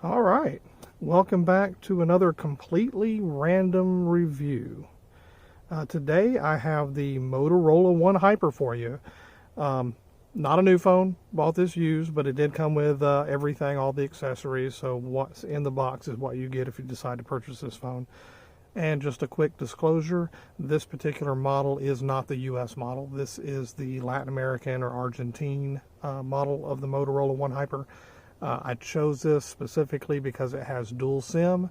All right, welcome back to another completely random review. Today I have the Motorola One Hyper for you. Not a new phone, bought this used, but it did come with everything, all the accessories, so what's in the box is what you get if you decide to purchase this phone. And just a quick disclosure, this particular model is not the US model. This is the Latin American or Argentine model of the Motorola One Hyper. I chose this specifically because it has dual SIM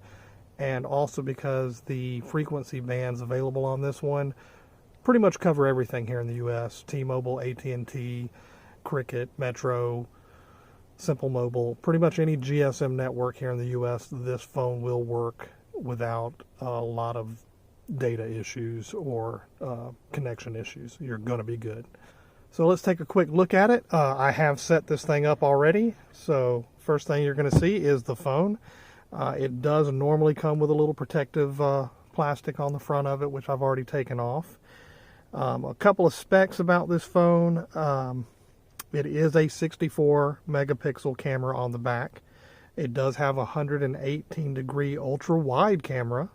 and also because the frequency bands available on this one pretty much cover everything here in the US. T-Mobile, AT&T, Cricket, Metro, Simple Mobile, pretty much any GSM network here in the US, this phone will work without a lot of data issues or connection issues. You're going to be good. So let's take a quick look at it. I have set this thing up already. So first thing you're going to see is the phone. It does normally come with a little protective plastic on the front of it, which I've already taken off. A couple of specs about this phone. It is a 64 megapixel camera on the back. It does have a 118 degree ultra wide camera.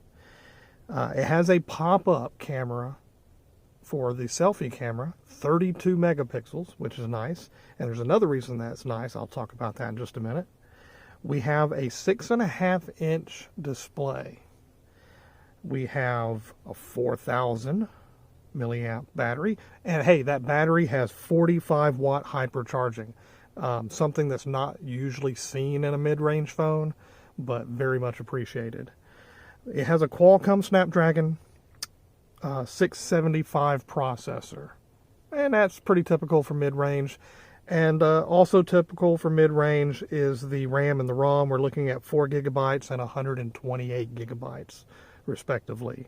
It has a pop-up camera for the selfie camera, 32 megapixels, which is nice. And there's another reason that's nice. I'll talk about that in just a minute. We have a 6.5-inch display. We have a 4,000 milliamp battery. And hey, that battery has 45 watt hypercharging. Something that's not usually seen in a mid-range phone, but very much appreciated. It has a Qualcomm Snapdragon 675 processor, and that's pretty typical for mid-range. And also typical for mid-range is the RAM and the ROM. We're looking at 4 gigabytes and 128 gigabytes respectively.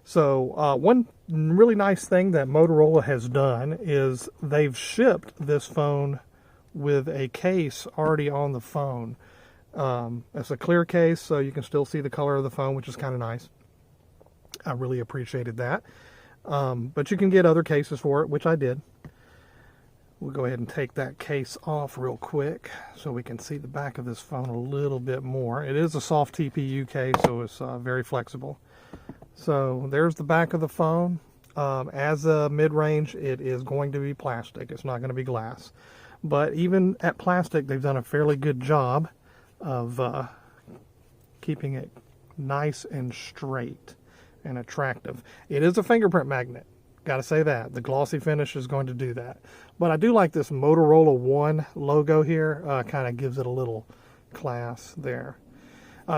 So one really nice thing that Motorola has done is they've shipped this phone with a case already on the phone. It's a clear case, so you can still see the color of the phone, which is kind of nice. I really appreciated that. But you can get other cases for it, which I did. We'll go ahead and take that case off real quick so we can see the back of this phone a little bit more. It is a soft TPU case, so it's very flexible. So there's the back of the phone. As a mid-range, it is going to be plastic. It's not going to be glass. But even at plastic, they've done a fairly good job of keeping it nice and straight and attractive. It is a fingerprint magnet. Got to say that. The glossy finish is going to do that. But I do like this Motorola One logo here. Kind of gives it a little class there.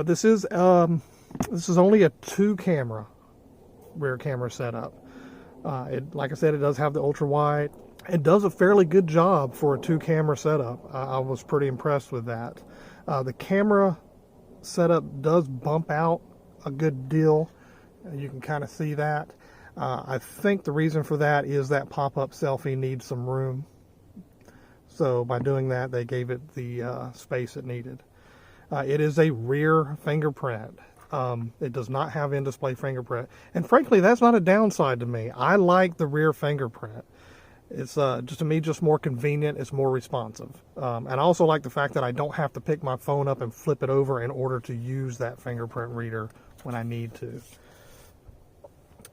This is only a 2-camera rear camera setup. Like I said, it does have the ultra wide. It does a fairly good job for a 2-camera setup. I was pretty impressed with that. The camera setup does bump out a good deal. You can kind of see that. I think the reason for that is that pop-up selfie needs some room. So by doing that, they gave it the space it needed. It is a rear fingerprint. It does not have in-display fingerprint. And frankly, that's not a downside to me. I like the rear fingerprint. It's just to me just more convenient. It's more responsive. And I also like the fact that I don't have to pick my phone up and flip it over in order to use that fingerprint reader when I need to.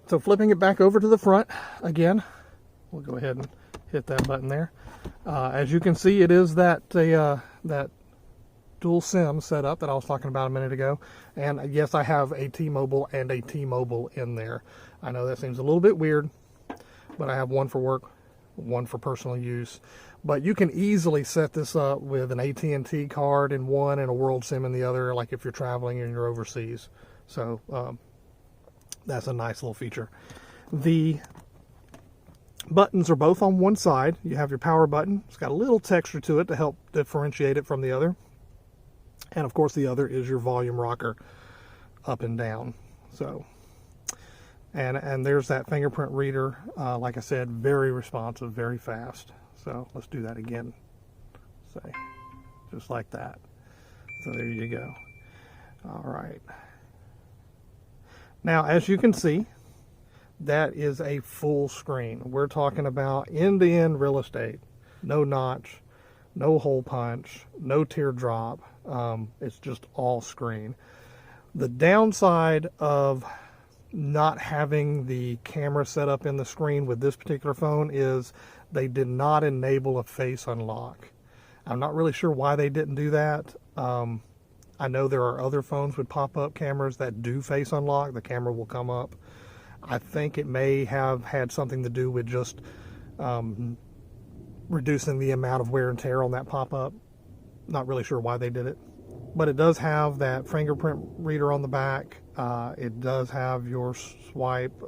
So flipping it back over to the front again, we'll go ahead and hit that button there. As you can see, it is that dual SIM setup that I was talking about a minute ago. And yes, I have a T-Mobile and a T-Mobile in there. I know that seems a little bit weird, but I have one for work, one for personal use. But you can easily set this up with an AT&T card in one and a World SIM in the other, like if you're traveling and you're overseas. So that's a nice little feature. The buttons are both on one side. You have your power button. It's got a little texture to it to help differentiate it from the other. And of course the other is your volume rocker up and down. So, and there's that fingerprint reader. Like I said, very responsive, very fast. So let's do that again. Say, just like that. So there you go. All right. Now, as you can see, that is a full screen. We're talking about end-to-end real estate. No notch, no hole punch, no teardrop. It's just all screen. The downside of not having the camera set up in the screen with this particular phone is they did not enable a face unlock. I'm not really sure why they didn't do that. I know there are other phones with pop-up cameras that do face unlock. The camera will come up. I think it may have had something to do with just reducing the amount of wear and tear on that pop-up. Not really sure why they did it. But it does have that fingerprint reader on the back. It does have your swipe,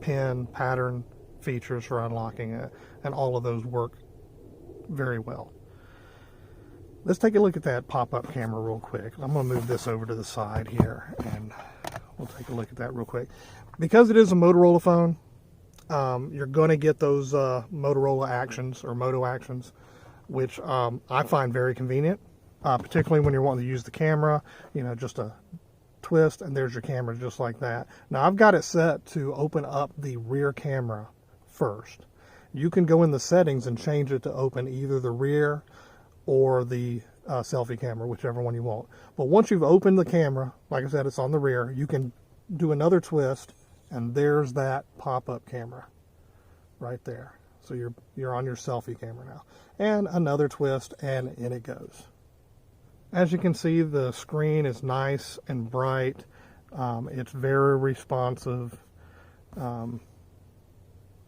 pin, pattern features for unlocking it. And all of those work very well. Let's take a look at that pop-up camera real quick. I'm going to move this over to the side here and we'll take a look at that real quick. Because it is a Motorola phone, you're going to get those Motorola actions or Moto actions, which I find very convenient, particularly when you're wanting to use the camera, you know, just a twist and there's your camera just like that. Now I've got it set to open up the rear camera first. You can go in the settings and change it to open either the rear or the selfie camera, whichever one you want. But once you've opened the camera, like I said, it's on the rear, you can do another twist and there's that pop-up camera right there. So you're on your selfie camera now. And another twist and in it goes. As you can see, the screen is nice and bright. It's very responsive.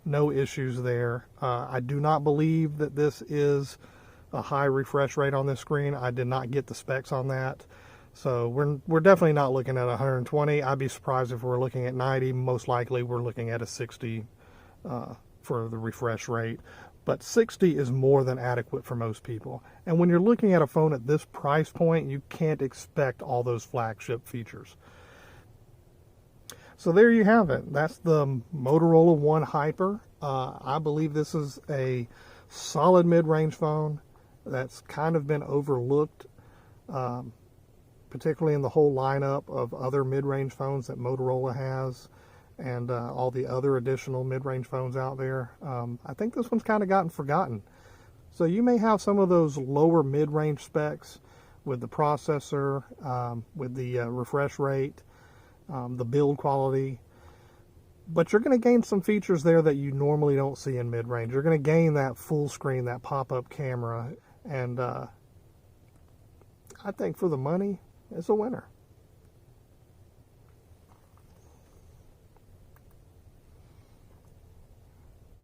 No issues there. I do not believe that this is a high refresh rate on this screen. I did not get the specs on that. So we're definitely not looking at 120. I'd be surprised if we're looking at 90. Most likely we're looking at a 60 for the refresh rate. But 60 is more than adequate for most people. And when you're looking at a phone at this price point, you can't expect all those flagship features. So there you have it. That's the Motorola One Hyper. I believe this is a solid mid-range phone that's kind of been overlooked, particularly in the whole lineup of other mid-range phones that Motorola has and all the other additional mid-range phones out there. I think this one's kind of gotten forgotten. So you may have some of those lower mid-range specs with the processor, with the refresh rate, the build quality, but you're going to gain some features there that you normally don't see in mid-range. You're going to gain that full screen, that pop-up camera, and I think for the money, it's a winner.